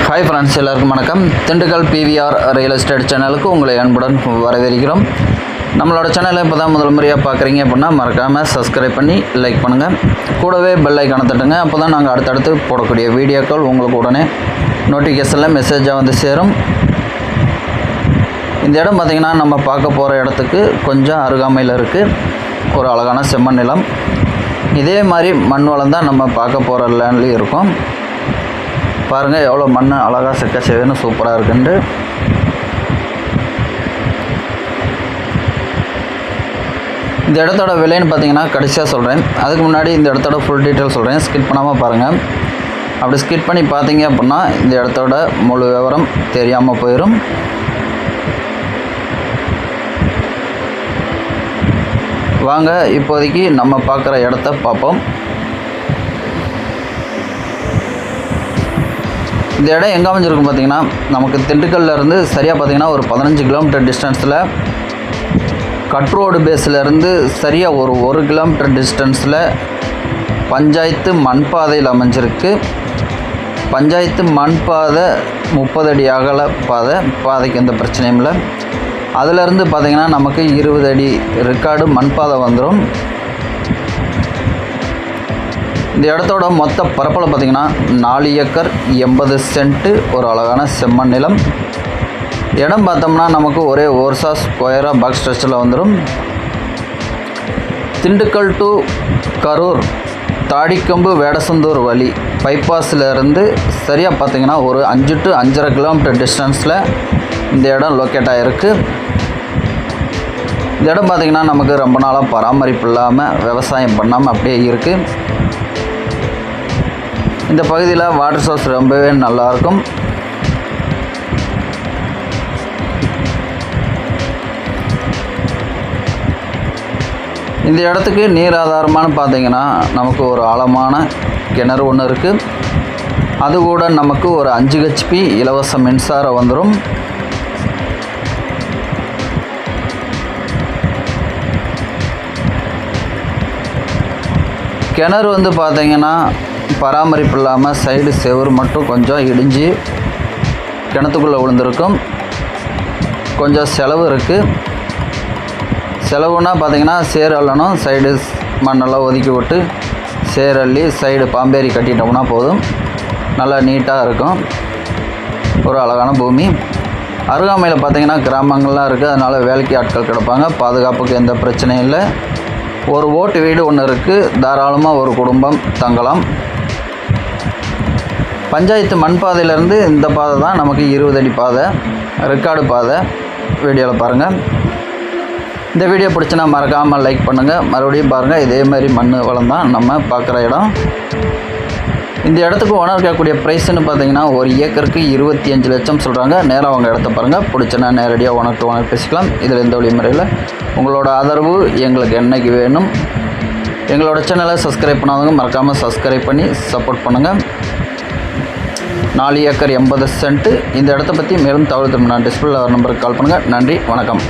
Hi friends, எல்லாருக்கும் வணக்கம். Dindigul PVR real estate சேனலுக்கு உங்களை அன்புடன் வரவேற்கிறோம். நம்மளோட சேனலை இப்போ தான் முதல் முறையாக பார்க்குறீங்க அப்படின்னா மறக்காமல் சப்ஸ்கிரைப் பண்ணி லைக் பண்ணுங்கள். கூடவே பெல் ஐக்கானை தட்டுங்க. அப்போ தான் நாங்கள் அடுத்தடுத்து போடக்கூடிய வீடியோக்கள் உங்களுக்கு உடனே நோட்டிஃபிகேஷனில் மெசேஜாக வந்து சேரும். இந்த இடம் பார்த்திங்கன்னா நம்ம பார்க்க போகிற இடத்துக்கு கொஞ்சம் அருகாமையில் இருக்குது. ஒரு அழகான செம்மண் நிலம். இதே மாதிரி மண் வளம் தான் நம்ம பார்க்க போகிற லேண்ட்லேயும் இருக்கும். பாருங்கள் எவ்வளோ மண் அழகாக செக்க சேவைன்னு சூப்பராக இருக்குண்டு. இந்த இடத்தோட விலைன்னு பார்த்தீங்கன்னா கடைசியாக சொல்கிறேன். அதுக்கு முன்னாடி இந்த இடத்தோட ஃபுல் டீட்டெயில் சொல்கிறேன். ஸ்கிப் பண்ணாமல் பாருங்கள். அப்படி ஸ்கிப் பண்ணி பார்த்தீங்க அப்படின்னா இந்த இடத்தோட முழு விவரம் தெரியாமல் போயிடும். வாங்க இப்போதைக்கு நம்ம பார்க்குற இடத்த பார்ப்போம். இந்த இடம் எங்கே அமைஞ்சிருக்கும் பார்த்திங்கன்னா, நமக்கு திண்டுக்கல்லேருந்து சரியாக பார்த்திங்கன்னா ஒரு 15 கிலோமீட்டர் டிஸ்டன்ஸில், கட் ரோடு பேஸிலேருந்து சரியாக ஒரு 1 கிலோமீட்டர் டிஸ்டன்ஸில் பஞ்சாயத்து மண்பாதையில் அமைஞ்சிருக்கு. பஞ்சாயத்து மண்பாதை 30 அடி அகல பாதைக்கு எந்த பிரச்சனையும் இல்லை. அதிலேருந்து பார்த்திங்கன்னா நமக்கு 20 அடி ரெக்கார்டு மண்பாதை வந்துடும். இந்த இடத்தோட மொத்த பரப்பளவு பார்த்திங்கன்னா 4 ஏக்கர் 80 சென்ட்டு ஒரு அழகான செம்மண் நிலம். இடம் பார்த்தோம்னா நமக்கு ஒரே ஓர்சா ஸ்கொயராக பாக்ஸ் ஸ்ட்ரக்சரில் வந்துடும். திண்டுக்கல் டு கரூர் தாடிக்கொம்பு வேடசந்தூர் வழி பைபாஸில் சரியாக பார்த்திங்கன்னா ஒரு 5 to 5.5 கிலோமீட்டர் டிஸ்டன்ஸில் இந்த இடம் லொக்கேட் ஆகிருக்கு. இந்த இடம் பார்த்திங்கன்னா நமக்கு ரொம்ப நாளாக பராமரிப்பு இல்லாமல் விவசாயம் பண்ணாமல் அப்படியே இருக்குது. இந்த பகுதியில் வாட்டர் சோர்ஸ் ரொம்பவே நல்லாயிருக்கும். இந்த இடத்துக்கு நீர் ஆதாரமானு பார்த்திங்கன்னா நமக்கு ஒரு ஆழமான கிணறு ஒன்று இருக்குது. அது கூட நமக்கு ஒரு 5 HP இலவச மின்சாரம் வந்துடும். கிணறு வந்து பார்த்திங்கன்னா பராமரிப்பு இல்லாமல் சைடு செவுறு மட்டும் கொஞ்சம் இடிஞ்சு கிணத்துக்குள்ளே விழுந்திருக்கும். கொஞ்சம் செலவு இருக்குது. செலவுன்னா பார்த்திங்கன்னா சேர் அள்ளணும். சைடு மண்ணெல்லாம் ஒதுக்கி விட்டு சேர் அள்ளி சைடு பாம்பேரி கட்டிட்டோம்னா போதும். நல்லா நீட்டாக இருக்கும். ஒரு அழகான பூமி. அருகாமையில் பார்த்திங்கன்னா கிராமங்கள்லாம் இருக்குது. அதனால் வேலைக்கு ஆட்கள் கிடப்பாங்க. பாதுகாப்புக்கு எந்த பிரச்சனையும் இல்லை. ஒரு ஓட்டு வீடு ஒன்று இருக்குது. தாராளமாக ஒரு குடும்பம் தங்கலாம். பஞ்சாயத்து மண்பாதையிலேருந்து இந்த பாதை தான் நமக்கு 20 அடி பாதை, ரெக்கார்டு பாதை. வீடியோவில் பாருங்கள். இந்த வீடியோ பிடிச்சினா மறக்காமல் லைக் பண்ணுங்கள். மறுபடியும் பாருங்கள். இதே மாதிரி மண் வளம் தான் நம்ம பார்க்குற இடம். இந்த இடத்துக்கு ஓனர் இருக்கக்கூடிய ப்ரைஸ்ன்னு பார்த்தீங்கன்னா 1 ஏக்கருக்கு 25 லட்சம் சொல்கிறாங்க. நேராக அவங்க இடத்த பாருங்கள். பிடிச்சனா நேரடியாக ஓனர் டு ஓனர் பேசிக்கலாம். இதில் எந்த வழிமுறையில் உங்களோட ஆதரவு எங்களுக்கு என்றைக்கு வேணும். எங்களோட சேனலை சப்ஸ்கிரைப் பண்ணாதவங்க மறக்காமல் சப்ஸ்கிரைப் பண்ணி சப்போர்ட் பண்ணுங்கள். 4 ஏக்கர் 80 சென்ட்டு. இந்த இடத்த பற்றி மேலும் தகவல் திரும்ப நான் டிஸ்பிளேல நம்பருக்கு கால் பண்ணுங்கள். நன்றி, வணக்கம்.